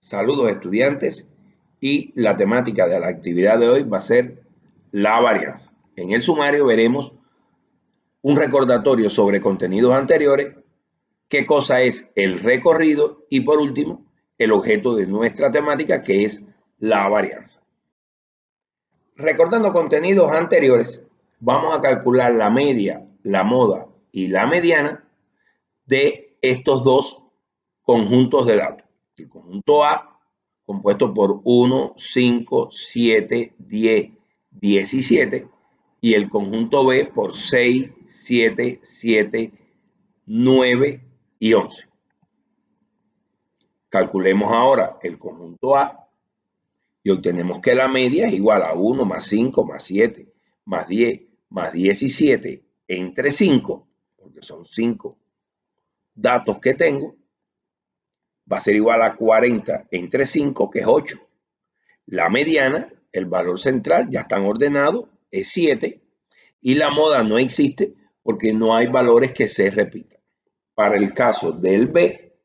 Saludos estudiantes y la temática de la actividad de hoy va a ser la varianza. En el sumario veremos un recordatorio sobre contenidos anteriores, qué cosa es el recorrido y por último el objeto de nuestra temática que es la varianza. Recordando contenidos anteriores, vamos a calcular la media, la moda y la mediana de estos dos conjuntos de datos. El conjunto A, compuesto por 1, 5, 7, 10, 17, y el conjunto B por 6, 7, 7, 9 y 11. Calculemos ahora el conjunto A y obtenemos que la media es igual a 1 más 5 más 7 más 10 más 17 entre 5, porque son 5 datos que tengo, va a ser igual a 40 entre 5, que es 8. La mediana, el valor central, ya están ordenados, es 7. Y la moda no existe porque no hay valores que se repitan. Para el caso del B,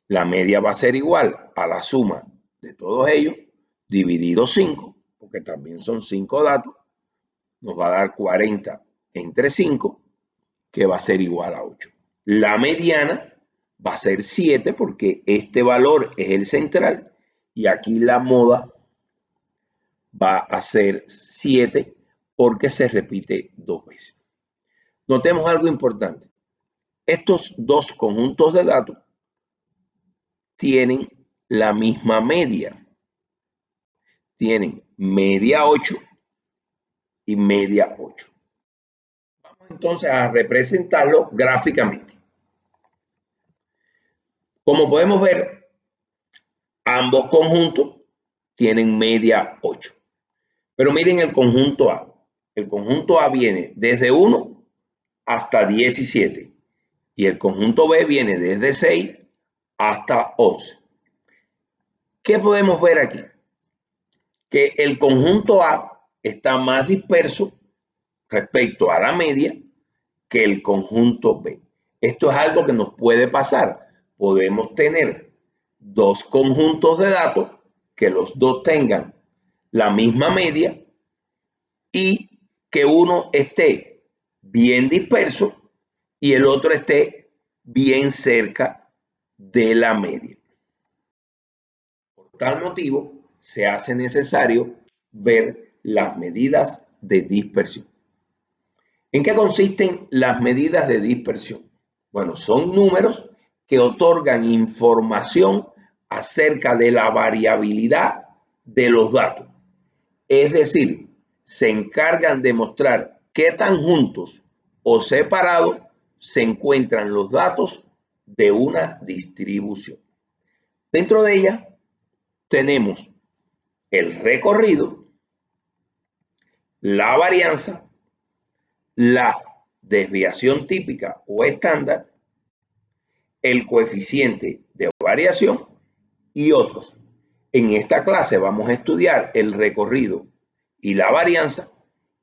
la media va a ser igual a la suma de todos ellos, dividido 5, porque también son 5 datos, nos va a dar 40 entre 5, que va a ser igual a 8. La mediana va a ser 7 porque este valor es el central y aquí la moda va a ser 7 porque se repite 2 veces. Notemos algo importante. Estos dos conjuntos de datos tienen la misma media. Tienen media 8 y media 8. Vamos entonces a representarlo gráficamente. Como podemos ver, ambos conjuntos tienen media 8. Pero miren el conjunto A. El conjunto A viene desde 1 hasta 17 y el conjunto B viene desde 6 hasta 11. ¿Qué podemos ver aquí? Que el conjunto A está más disperso respecto a la media que el conjunto B. Esto es algo que nos puede pasar. Podemos tener dos conjuntos de datos que los dos tengan la misma media y que uno esté bien disperso y el otro esté bien cerca de la media. Por tal motivo, se hace necesario ver las medidas de dispersión. ¿En qué consisten las medidas de dispersión? Bueno, son números que otorgan información acerca de la variabilidad de los datos. Es decir, se encargan de mostrar qué tan juntos o separados se encuentran los datos de una distribución. Dentro de ella tenemos el recorrido, la varianza, la desviación típica o estándar, el coeficiente de variación y otros. En esta clase vamos a estudiar el recorrido y la varianza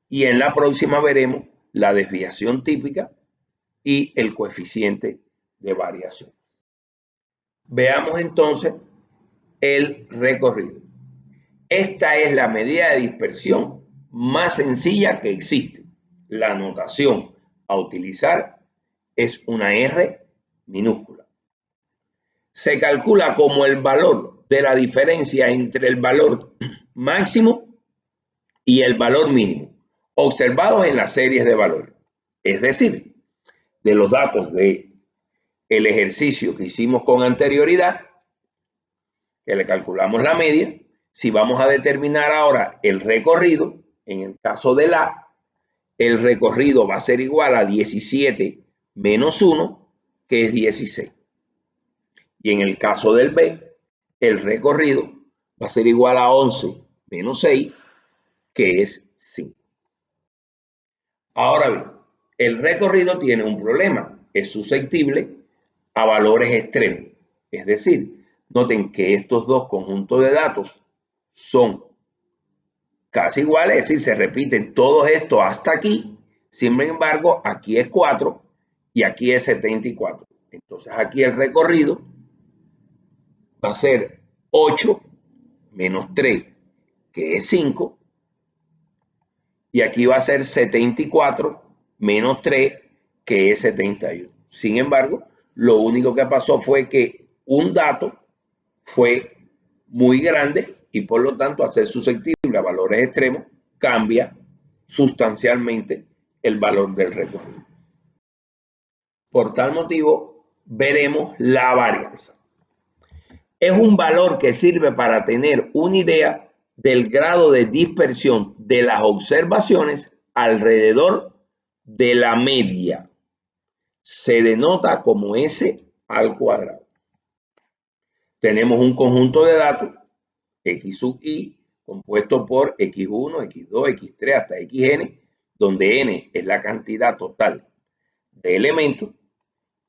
y en la próxima veremos la desviación típica y el coeficiente de variación. Veamos entonces el recorrido. Esta es la medida de dispersión más sencilla que existe. La notación a utilizar es una R minúscula. Se calcula como el valor de la diferencia entre el valor máximo y el valor mínimo, observados en las series de valores. Es decir, de los datos del ejercicio que hicimos con anterioridad, que le calculamos la media, si vamos a determinar ahora el recorrido, en el caso del A, el recorrido va a ser igual a 17 menos 1, que es 16. Y en el caso del B, el recorrido va a ser igual a 11 menos 6, que es 5. Ahora bien, el recorrido tiene un problema, es susceptible a valores extremos. Es decir, noten que estos dos conjuntos de datos son casi iguales, es decir, se repiten todos estos hasta aquí. Sin embargo, aquí es 4 y aquí es 74. Entonces aquí el recorrido va a ser 8 menos 3, que es 5. Y aquí va a ser 74 menos 3, que es 71. Sin embargo, lo único que pasó fue que un dato fue muy grande y por lo tanto, al ser susceptible a valores extremos, cambia sustancialmente el valor del recorrido. Por tal motivo, veremos la varianza. Es un valor que sirve para tener una idea del grado de dispersión de las observaciones alrededor de la media. Se denota como S al cuadrado. Tenemos un conjunto de datos, X sub I, compuesto por X1, X2, X3 hasta Xn, donde n es la cantidad total de elementos.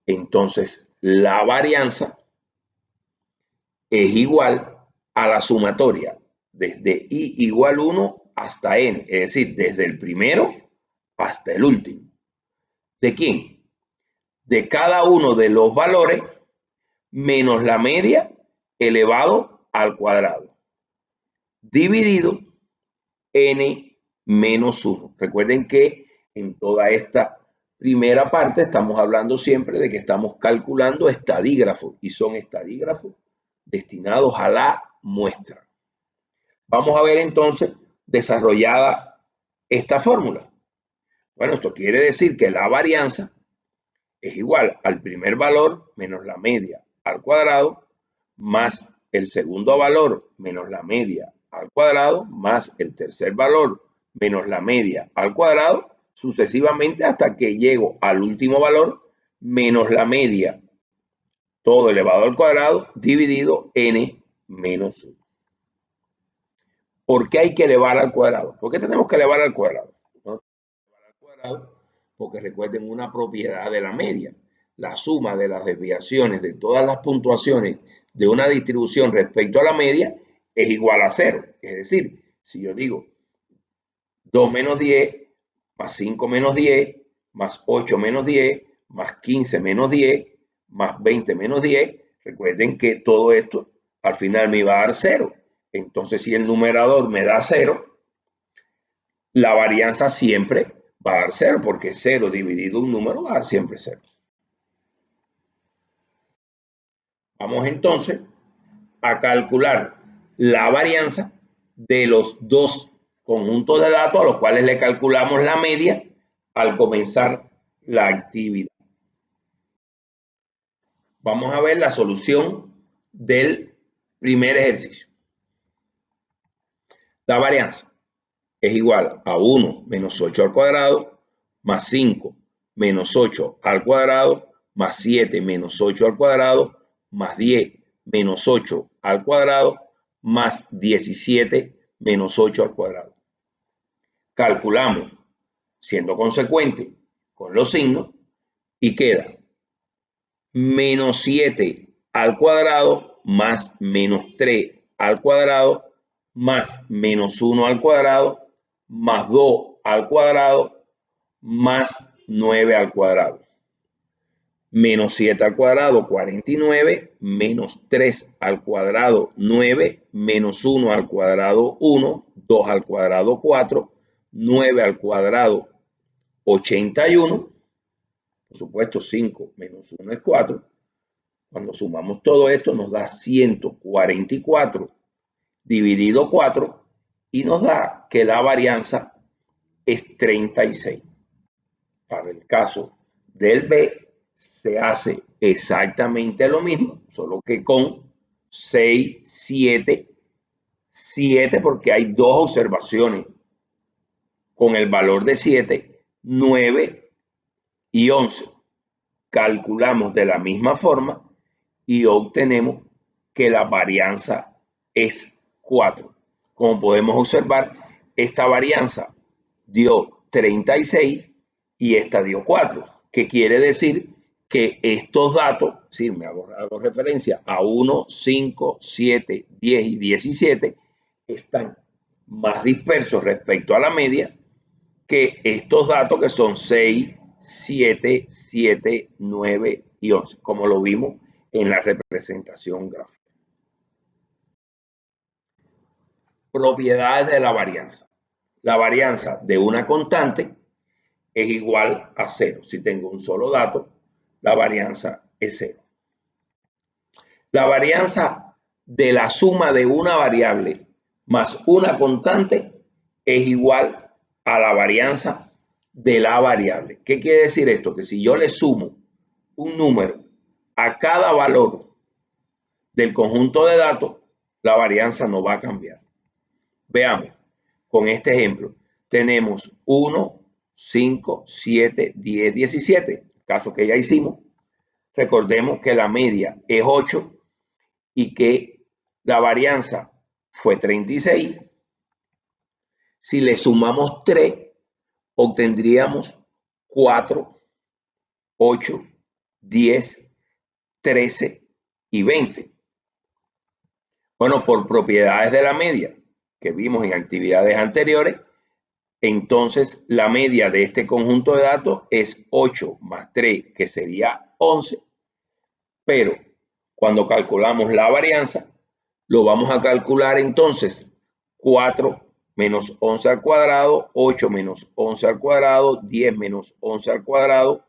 Entonces, la varianza es igual a la sumatoria desde I igual 1 hasta n, es decir, desde el primero hasta el último. ¿De quién? De cada uno de los valores menos la media elevado al cuadrado, dividido n menos 1. Recuerden que en toda esta primera parte estamos hablando siempre de que estamos calculando estadígrafos y son estadígrafos destinados a la muestra. Vamos a ver entonces desarrollada esta fórmula. Bueno, esto quiere decir que la varianza es igual al primer valor menos la media al cuadrado más el segundo valor menos la media al cuadrado más el tercer valor menos la media al cuadrado, sucesivamente hasta que llego al último valor menos la media todo elevado al cuadrado dividido n menos 1. ¿Por qué hay que elevar al cuadrado? ¿Por qué tenemos que elevar al cuadrado? ¿No? Elevar al cuadrado porque recuerden una propiedad de la media. La suma de las desviaciones de todas las puntuaciones de una distribución respecto a la media es igual a 0. Es decir, si yo digo 2 menos 10, más 5 menos 10, más 8 menos 10, más 15 menos 10, más 20 menos 10, recuerden que todo esto al final me va a dar 0. Entonces, si el numerador me da 0, la varianza siempre va a dar 0, porque 0 dividido un número va a dar siempre 0. Vamos entonces a calcular la varianza de los dos conjuntos de datos a los cuales le calculamos la media al comenzar la actividad. Vamos a ver la solución del primer ejercicio. La varianza es igual a 1 menos 8 al cuadrado, más 5 menos 8 al cuadrado, más 7 menos 8 al cuadrado, más 10 menos 8 al cuadrado, más 17 menos 8 al cuadrado. Calculamos, siendo consecuente con los signos, y queda menos 7 al cuadrado más menos 3 al cuadrado más menos 1 al cuadrado más 2 al cuadrado más 9 al cuadrado. Menos 7 al cuadrado, 49, menos 3 al cuadrado, 9, menos 1 al cuadrado, 1, 2 al cuadrado, 4, 9 al cuadrado, 81. Por supuesto, 5 menos 1 es 4. Cuando sumamos todo esto nos da 144 dividido 4 y nos da que la varianza es 36. Para el caso del B se hace exactamente lo mismo, solo que con 6, 7, 7 porque hay dos observaciones con el valor de 7, 9 y 11. Calculamos de la misma forma y obtenemos que la varianza es 4. Como podemos observar, esta varianza dio 36 y esta dio 4, que quiere decir que estos datos, si me hago referencia a 1, 5, 7, 10 y 17, están más dispersos respecto a la media que estos datos que son 6, 7, 7, 9 y 11, como lo vimos en la representación gráfica. propiedades de la varianza. La varianza de una constante es igual a 0. Si tengo un solo dato, la varianza es 0. La varianza de la suma de una variable más una constante es igual a la varianza de la variable. ¿Qué quiere decir esto? Que si yo le sumo un número a cada valor del conjunto de datos, la varianza no va a cambiar. Veamos, con este ejemplo, tenemos 1, 5, 7, 10, 17, caso que ya hicimos. Recordemos que la media es 8 y que la varianza fue 36. Si le sumamos 3, obtendríamos 4, 8, 10, 13 y 20. Bueno, por propiedades de la media que vimos en actividades anteriores, entonces la media de este conjunto de datos es 8 más 3, que sería 11. Pero cuando calculamos la varianza, lo vamos a calcular entonces 4 menos 11 al cuadrado, 8 menos 11 al cuadrado, 10 menos 11 al cuadrado,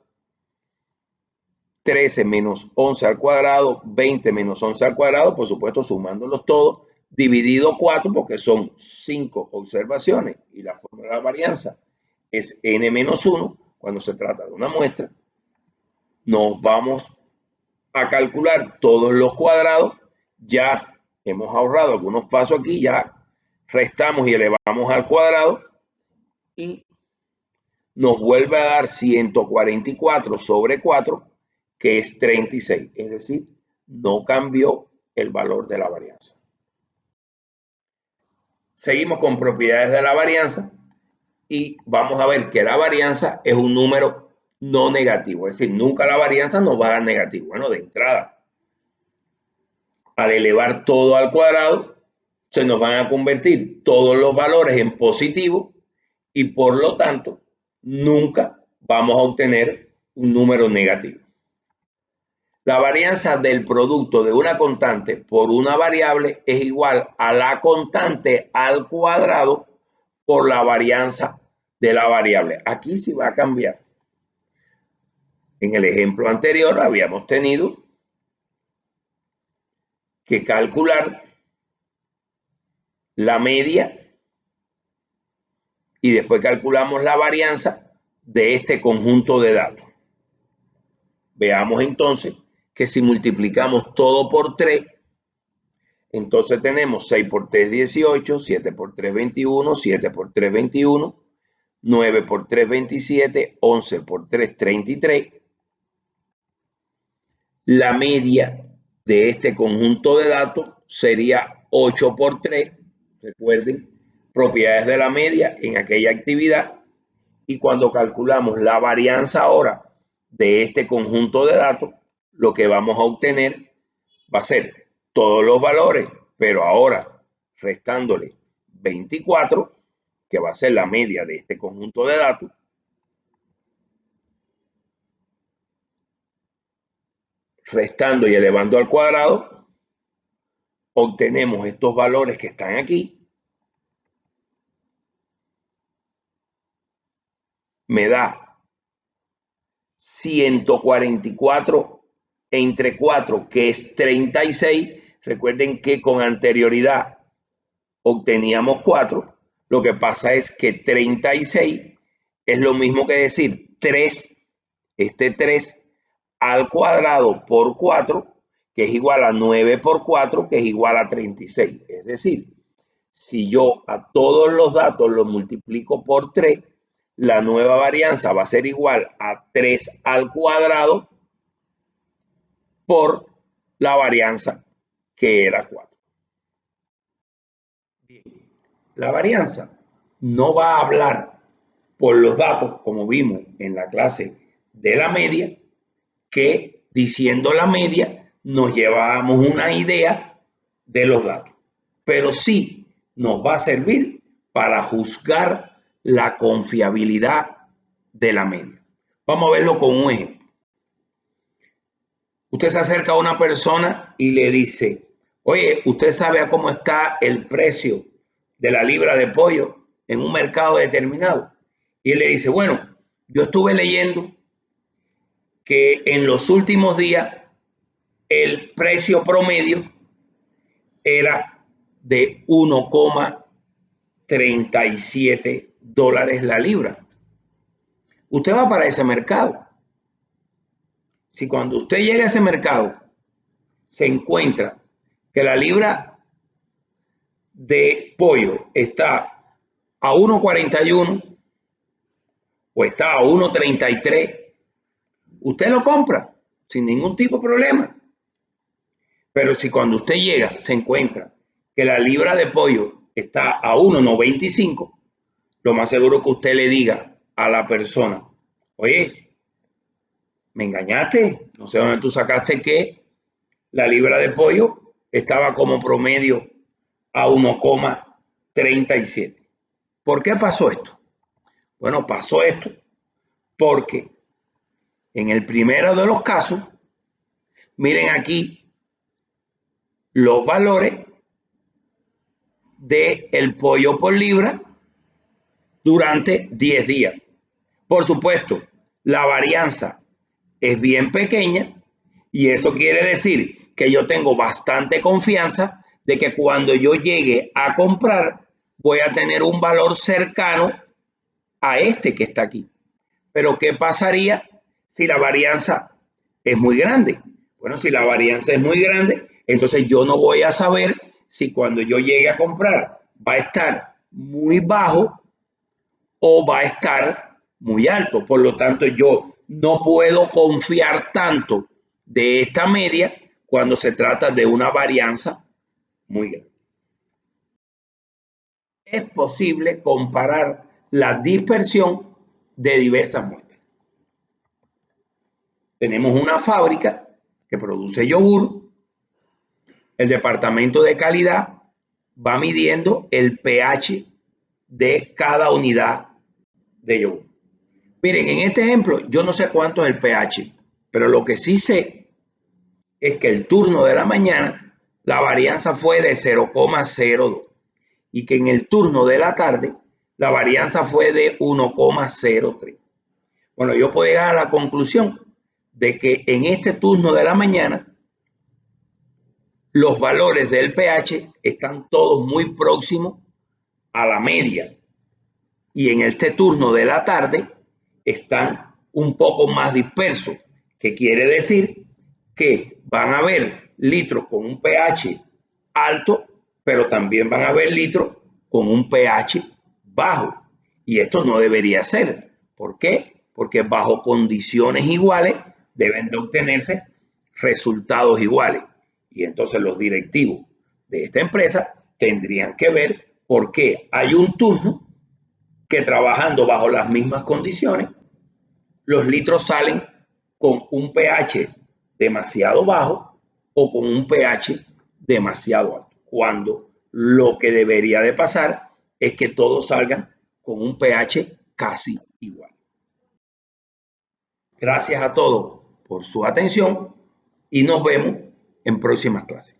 13 menos 11 al cuadrado, 20 menos 11 al cuadrado, por supuesto sumándolos todos, dividido 4 porque son 5 observaciones y la fórmula de la varianza es n menos 1 cuando se trata de una muestra. Nos vamos a calcular todos los cuadrados. Ya hemos ahorrado algunos pasos aquí, ya restamos y elevamos al cuadrado y nos vuelve a dar 144 sobre 4, que es 36, es decir, no cambió el valor de la varianza. Seguimos con propiedades de la varianza y vamos a ver que la varianza es un número no negativo, es decir, nunca la varianza nos va a dar negativo. Bueno, de entrada, al elevar todo al cuadrado, se nos van a convertir todos los valores en positivo y por lo tanto, nunca vamos a obtener un número negativo. La varianza del producto de una constante por una variable es igual a la constante al cuadrado por la varianza de la variable. Aquí sí va a cambiar. En el ejemplo anterior habíamos tenido que calcular la media y después calculamos la varianza de este conjunto de datos. Veamos entonces que si multiplicamos todo por 3, entonces tenemos 6 por 3, 18, 7 por 3, 21, 7 por 3, 21, 9 por 3, 27, 11 por 3, 33. La media de este conjunto de datos sería 8 por 3. Recuerden, propiedades de la media en aquella actividad. Y cuando calculamos la varianza ahora de este conjunto de datos, lo que vamos a obtener va a ser todos los valores, pero ahora restándole 24, que va a ser la media de este conjunto de datos, restando y elevando al cuadrado, obtenemos estos valores que están aquí. Me da 144 entre 4, que es 36. Recuerden que con anterioridad obteníamos 4. Lo que pasa es que 36 es lo mismo que decir 3, este 3 al cuadrado por 4, que es igual a 9 por 4, que es igual a 36. Es decir, si yo a todos los datos los multiplico por 3, la nueva varianza va a ser igual a 3 al cuadrado por la varianza que era 4. Bien, la varianza no va a hablar por los datos, como vimos en la clase de la media, que diciendo la media nos llevábamos una idea de los datos, pero sí nos va a servir para juzgar la confiabilidad de la media. Vamos a verlo con un ejemplo. Usted se acerca a una persona y le dice, oye, ¿usted sabe a cómo está el precio de la libra de pollo en un mercado determinado. Y él le dice, bueno, yo estuve leyendo que en los últimos días el precio promedio era de 1,37 dólares la libra. Usted va para ese mercado. Si cuando usted llega a ese mercado se encuentra que la libra de pollo está a 1,41 o está a 1,33, usted lo compra sin ningún tipo de problema. Pero si cuando usted llega se encuentra que la libra de pollo está a 1,95, lo más seguro es que usted le diga a la persona, oye, me engañaste, no sé dónde tú sacaste que la libra de pollo estaba como promedio a 1,37. ¿Por qué pasó esto? Bueno, pasó esto porque en el primero de los casos, miren aquí los valores del pollo por libra durante 10 días. Por supuesto, la varianza es bien pequeña y eso quiere decir que yo tengo bastante confianza de que cuando yo llegue a comprar voy a tener un valor cercano a este que está aquí. Pero ¿qué pasaría si la varianza es muy grande? Bueno, si la varianza es muy grande, entonces yo no voy a saber si cuando yo llegue a comprar va a estar muy bajo o va a estar muy alto. Por lo tanto, yo no puedo confiar tanto de esta media cuando se trata de una varianza muy grande. Es posible comparar la dispersión de diversas muestras. Tenemos una fábrica que produce yogur. El departamento de calidad va midiendo el pH de cada unidad de yogur. Miren, en este ejemplo, yo no sé cuánto es el pH, pero lo que sí sé es que el turno de la mañana, la varianza fue de 0,02 y que en el turno de la tarde, la varianza fue de 1,03. Bueno, yo puedo llegar a la conclusión de que en este turno de la mañana, los valores del pH están todos muy próximos a la media y en este turno de la tarde están un poco más dispersos, que quiere decir que van a haber litros con un pH alto, pero también van a haber litros con un pH bajo. Y esto no debería ser. ¿Por qué? Porque bajo condiciones iguales deben de obtenerse resultados iguales. Y entonces los directivos de esta empresa tendrían que ver por qué hay un turno que trabajando bajo las mismas condiciones, los litros salen con un pH demasiado bajo o con un pH demasiado alto, cuando lo que debería de pasar es que todos salgan con un pH casi igual. Gracias a todos por su atención y nos vemos en próximas clases.